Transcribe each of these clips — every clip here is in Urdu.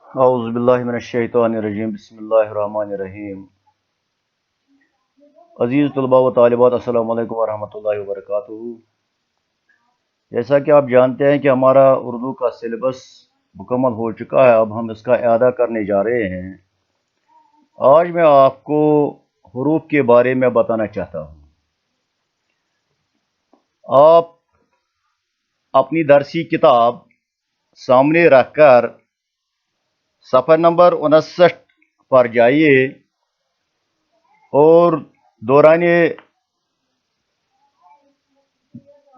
اعوذ باللہ من الشیطان الرجیم بسم اللہ الرحمن الرحیم عزیز طلباء و طالبات السلام علیکم ورحمۃ اللہ وبرکاتہ۔ جیسا کہ آپ جانتے ہیں کہ ہمارا اردو کا سلیبس مکمل ہو چکا ہے، اب ہم اس کا اعادہ کرنے جا رہے ہیں۔ آج میں آپ کو حروف کے بارے میں بتانا چاہتا ہوں۔ آپ اپنی درسی کتاب سامنے رکھ کر صفحہ نمبر 59 پر جائیے اور دوران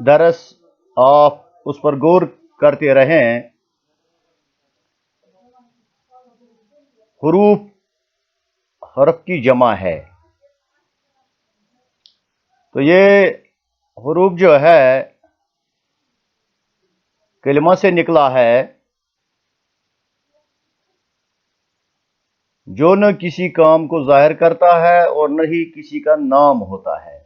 درس آپ اس پر غور کرتے رہیں۔ حروف حرف کی جمع ہے، تو یہ حروف جو ہے کلمہ سے نکلا ہے، جو نہ کسی کام کو ظاہر کرتا ہے اور نہ ہی کسی کا نام ہوتا ہے۔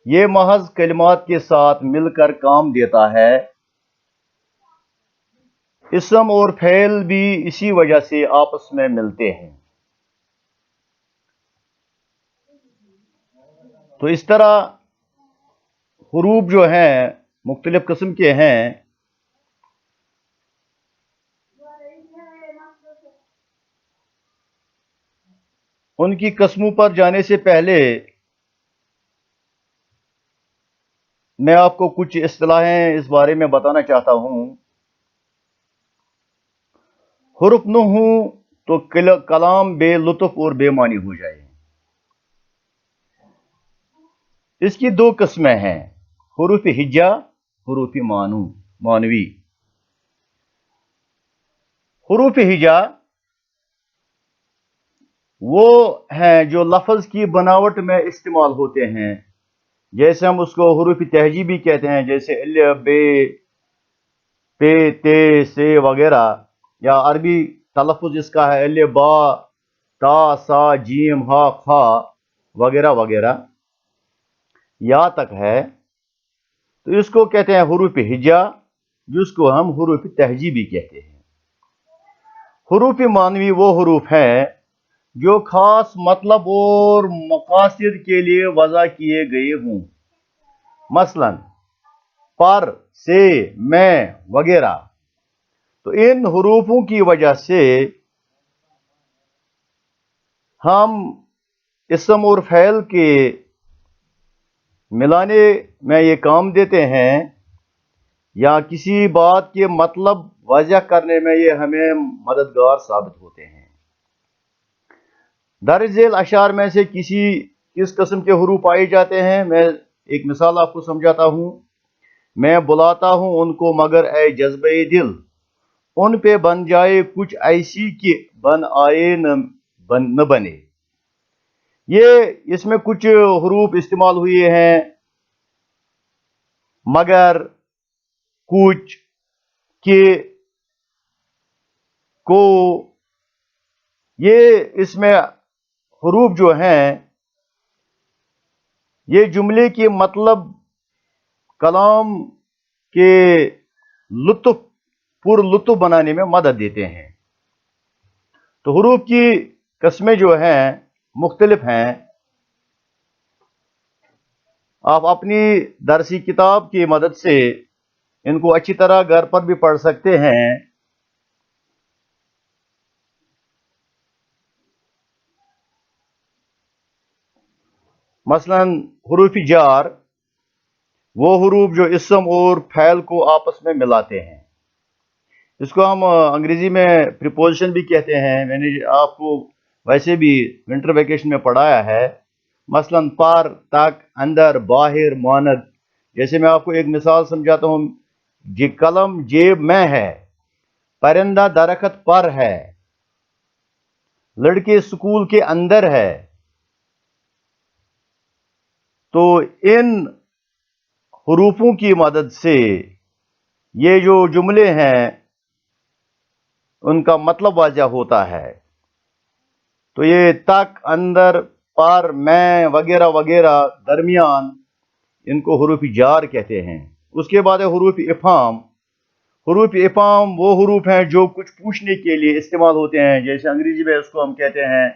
یہ محض کلمات کے ساتھ مل کر کام دیتا ہے۔ اسم اور فعل بھی اسی وجہ سے آپس میں ملتے ہیں۔ تو اس طرح حروف جو ہیں مختلف قسم کے ہیں۔ ان کی قسموں پر جانے سے پہلے میں آپ کو کچھ اصطلاحیں اس بارے میں بتانا چاہتا ہوں۔ حرف نہ ہوں تو کلام بے لطف اور بے معنی ہو جائے۔ اس کی دو قسمیں ہیں، حروف ہجا، حروف مانوی۔ حروف ہجا وہ ہیں جو لفظ کی بناوٹ میں استعمال ہوتے ہیں، جیسے ہم اس کو حروف تہجیبی کہتے ہیں، جیسے ا ب پ ت س وغیرہ، یا عربی تلفظ اس کا ہے ا با تا سا جیم ہا خا وغیرہ وغیرہ یا تک ہے، تو اس کو کہتے ہیں حروف ہجا، جس کو ہم حروف تہجیبی کہتے ہیں۔ حروف مانوی وہ حروف ہیں جو خاص مطلب اور مقاصد کے لیے وضع کیے گئے ہوں، مثلا پر، سے، میں وغیرہ۔ تو ان حروفوں کی وجہ سے ہم اسم اور فعل کے ملانے میں یہ کام دیتے ہیں، یا کسی بات کے مطلب واضح کرنے میں یہ ہمیں مددگار ثابت ہوتے ہیں۔ درج ذیل اشعار میں سے کس قسم کے حروف پائے جاتے ہیں، میں ایک مثال آپ کو سمجھاتا ہوں۔ میں بلاتا ہوں ان کو مگر اے جذبہ دل، ان پہ بن جائے کچھ ایسی کہ بن آئے نہ بنے۔ اس میں کچھ حروف استعمال ہوئے ہیں، مگر، کچھ، کہ، کو۔ اس میں حروف جو ہیں یہ جملے کے مطلب، کلام کے پر لطف بنانے میں مدد دیتے ہیں۔ تو حروف کی قسمیں جو ہیں مختلف ہیں۔ آپ اپنی درسی کتاب کی مدد سے ان کو اچھی طرح گھر پر بھی پڑھ سکتے ہیں۔ مثلا حروف جار وہ حروف جو اسم اور فعل کو آپس میں ملاتے ہیں، اس کو ہم انگریزی میں پریپوزیشن بھی کہتے ہیں۔ میں نے آپ کو ویسے بھی ونٹر ویکیشن میں پڑھایا ہے، مثلا پر، تک، اندر، باہر، ماند۔ جیسے میں آپ کو ایک مثال سمجھاتا ہوں، قلم جیب میں ہے، پرندہ درخت پر ہے، لڑکے سکول کے اندر ہے۔ تو ان حروفوں کی مدد سے یہ جو جملے ہیں ان کا مطلب واضح ہوتا ہے۔ تو یہ تک، اندر، پر، میں وغیرہ وغیرہ، درمیان، ان کو حروف جار کہتے ہیں۔ اس کے بعد ہے حروف افہام۔ حروف افہام وہ حروف ہیں جو کچھ پوچھنے کے لیے استعمال ہوتے ہیں، جیسے انگریزی میں اس کو ہم کہتے ہیں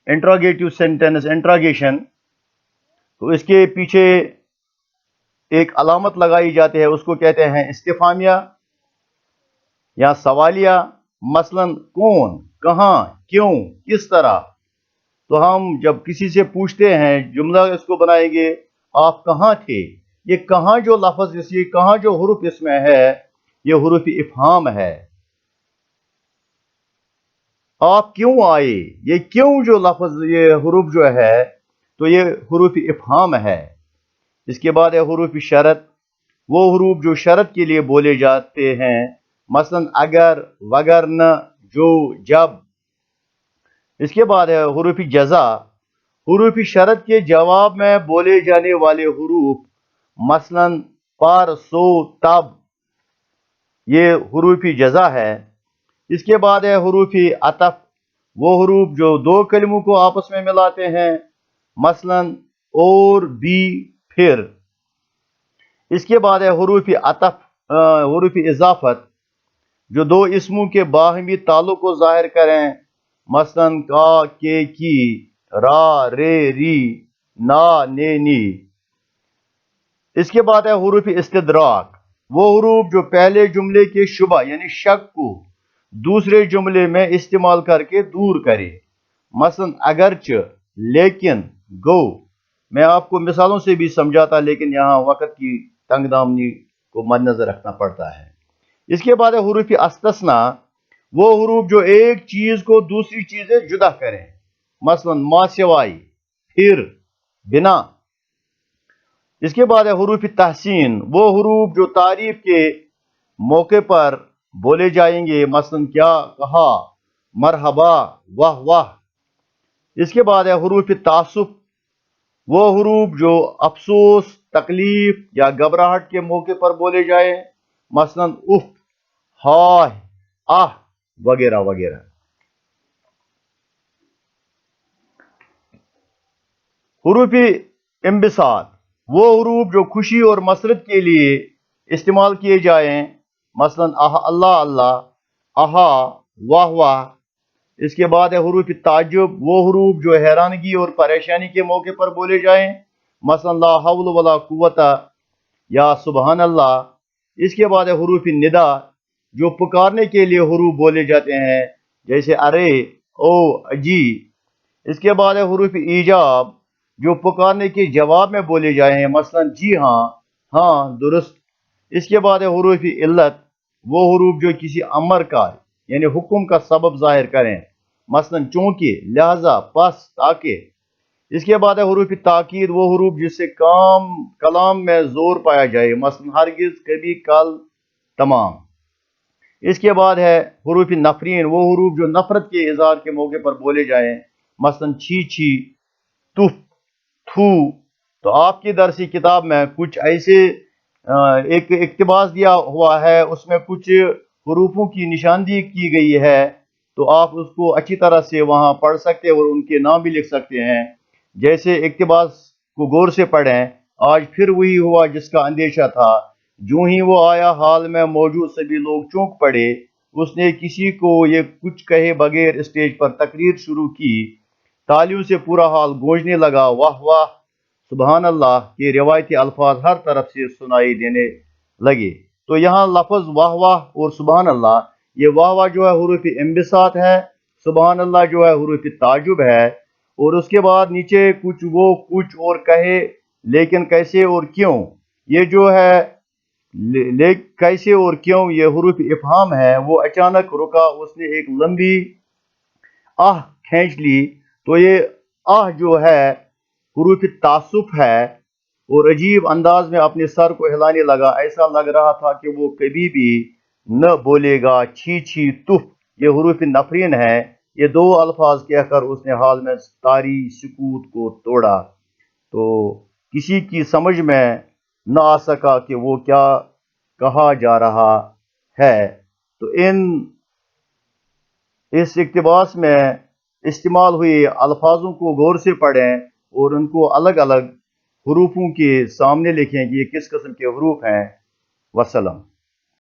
انٹراگیٹو سینٹینس، انٹراگیشن. تو اس کے پیچھے ایک علامت لگائی جاتی ہے، اس کو کہتے ہیں استفہامیہ یا سوالیہ. مثلا کون، کہاں، کیوں، کس طرح. تو ہم جب کسی سے پوچھتے ہیں جملہ اس کو بنائیں گے، آپ کہاں تھے. یہ کہاں جو لفظ، یہ کہاں جو حروف اس میں ہے، یہ حروف افہام ہے. آپ کیوں آئے، یہ کیوں جو لفظ، یہ حروف جو ہے تو یہ حروف افہام ہے. اس کے بعد ہے حروف شرط، وہ حروف جو شرط کے لیے بولے جاتے ہیں، مثلا اگر، وگرنہ، جو، جب. اس کے بعد ہے حروف جزا، حروف شرط کے جواب میں بولے جانے والے حروف، مثلا پر، سو، تب. یہ حروف جزا ہے. اس کے بعد ہے حروف عطف، وہ حروف جو دو کلموں کو آپس میں ملاتے ہیں، مثلا اور، بھی، پھر. اس کے بعد ہے حروف عطف، حروف اضافت، جو دو اسموں کے باہمی تعلق کو ظاہر کریں، مثلا کا، کے، کی، را، رے، ری، نا، نے، نی. اس کے بعد ہے حروف استدراک، وہ حروف جو پہلے جملے کے شبہ یعنی شک کو دوسرے جملے میں استعمال کر کے دور کرے، مثلا اگرچہ، لیکن، گو. میں آپ کو مثالوں سے بھی سمجھاتا، لیکن یہاں وقت کی تنگ دامنی کو مد نظر رکھنا پڑتا ہے. اس کے بعد ہے حروف استثناء، وہ حروف جو ایک چیز کو دوسری چیز سے جدا کریں، مثلا ما سوائی، پھر، بنا. اس کے بعد ہے حروف تحسین، وہ حروف جو تعریف کے موقع پر بولے جائیں گے، مثلا کیا، کہا، مرحبا، واہ واہ. اس کے بعد ہے حروف تعصب، وہ حروف جو افسوس، تکلیف یا گھبراہٹ کے موقع پر بولے جائیں، مثلا اف، ہائے، آہ، وغیرہ وغیرہ. حروف انبساط، وہ حروف جو خوشی اور مسرت کے لیے استعمال کیے جائیں، مثلا اللہ اللہ، آہا، واہ واہ. اس کے بعد ہے حروف تعجب، وہ حروف جو حیرانگی اور پریشانی کے موقع پر بولے جائیں، مثلا لا حول ولا قوت یا سبحان اللہ. اس کے بعد ہے حروف ندا، جو پکارنے کے لیے حروف بولے جاتے ہیں، جیسے ارے، او، اجی. اس کے بعد ہے حروف ایجاب، جو پکارنے کے جواب میں بولے جائیں، مثلا جی ہاں، ہاں، درست. اس کے بعد ہے حروف علت، وہ حروف جو کسی امر کا یعنی حکم کا سبب ظاہر کریں، مثلا چونکہ، لہذا، پس، تاکہ. اس کے بعد ہے حروف تاکید، وہ حروف جس سے کلام میں زور پایا جائے، مثلا ہرگز، کبھی، کل، تمام. اس کے بعد ہے حروف نفرین، وہ حروف جو نفرت کے اظہار کے موقع پر بولے جائیں، مثلا چھی چھی، تف، تھو. تو آپ کی درسی کتاب میں کچھ ایسے ایک اقتباس دیا ہوا ہے، اس میں کچھ حروفوں کی نشاندہی کی گئی ہے، تو آپ اس کو اچھی طرح سے وہاں پڑھ سکتے ہیں اور ان کے نام بھی لکھ سکتے ہیں. جیسے اقتباس کو غور سے پڑھیں. آج پھر وہی ہوا جس کا اندیشہ تھا، جو ہی وہ آیا حال میں موجود سبھی لوگ چونک پڑے. اس نے کسی کو یہ کچھ کہے بغیر اسٹیج پر تقریر شروع کی. تالیوں سے پورا حال گونجنے لگا. واہ واہ، سبحان اللہ کے روایتی الفاظ ہر طرف سے سنائی دینے لگے. تو یہاں لفظ واہ واہ اور سبحان اللہ، یہ واہ واہ جو ہے حروف انبساط ہے، سبحان اللہ جو ہے حروف تعجب ہے. اور اس کے بعد نیچے کچھ وہ کچھ اور کہے، لیکن کیسے اور کیوں، یہ جو ہے کیسے اور کیوں، یہ حروف افہام ہے. وہ اچانک رکا، اس نے ایک لمبی آہ کھینچ لی. تو یہ آہ جو ہے حروف تعصب ہے، اور عجیب انداز میں اپنے سر کو ہلانے لگا. ایسا لگ رہا تھا کہ وہ کبھی بھی نہ بولے گا. چھی چھی، تف، یہ حروف نفرین ہے. یہ دو الفاظ کہہ کر اس نے حال میں ساری سکوت کو توڑا. تو کسی کی سمجھ میں نہ آ سکا کہ وہ کیا کہا جا رہا ہے. تو اس اقتباس میں استعمال ہوئے الفاظوں کو غور سے پڑھیں اور ان کو الگ الگ حروفوں کے سامنے لکھیں کہ یہ کس قسم کے حروف ہیں. وسلام.